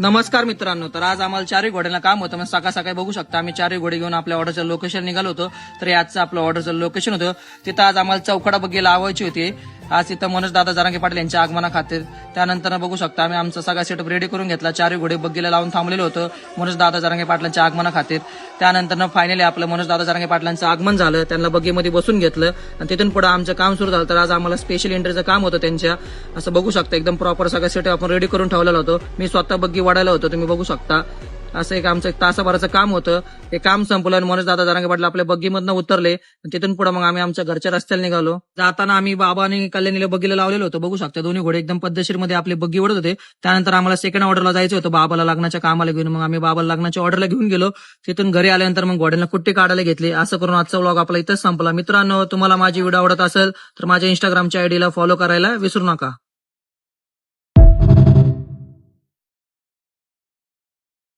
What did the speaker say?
नमस्कार मित्रांनो, तर आज आम्हाला चारही घोड्यांना काम होतं. मग सकाळ सकाळी बघू शकता आम्ही चारही घोडे घेऊन आपल्या ऑर्डरचं लोकेशन निघालो होतो. तर हे आजचं आपलं ऑर्डरचं लोकेशन होतं. तिथं आज आम्हाला चौकडा बग्गी लावायची होती. आज तिथं मनोज दादा जरांगे पाटील यांच्या आगमना खातीर. त्यानंतर बघू शकता आम्ही आमचा सगळा सेटअप रेडी करून घेतला. चारही घोडे बग्गीला लावून थांबलेलं होतं मनोज दादा जरांगे पाटलांच्या आगमना खातीर. त्यानंतर फायनली आपलं मनोज दादा जरांगे पाटलांचं आगमन झालं. त्यांना बग्गीमध्ये बसून घेतलं आणि तिथून पुढे आमचं काम सुरू झालं. तर आज आम्हाला स्पेशल एंट्रीचं काम होतं त्यांच्या. असं बघू शकता एकदम प्रॉपर सगळं सेटअप आपण रेडी करून ठेवलेलं होतं. मी स्वतः बग्गी वाढायला होतो, तुम्ही बघू शकता. असं एक आमचं तासाभराचं काम होतं. हे काम संपलं आणि मनोज दादा जरांगे पाटील आपल्या बग्गीमधनं उतरले. तिथून पुढे मग आम्ही आमच्या घरच्या रस्त्याला निघालो. जाताना आम्ही बाबा आणि कल्याणीला बग्गीला लावलेलं होतं. बघू शकता दोन्ही घोडे एकदम पद्धतशीर मध्ये आपले बग्गी ओढत होते. त्यानंतर आम्हाला सेकंड ऑर्डरला जायचं होतं बाबाला लग्नाच्या कामाला घेऊन. मग आम्ही बाबाला लग्नाच्या ऑर्डरला घेऊन गेलो. तिथून घरी आल्यानंतर मग घोड्यांना कुट्टी काढायला घेतली. असं करून आजचा व्लॉग आपला इथंच संपला. मित्रांनो, तुम्हाला माझी व्हिडिओ आवडत असेल तर माझ्या इंस्टाग्रामच्या आयडीला फॉलो करायला विसरू नका.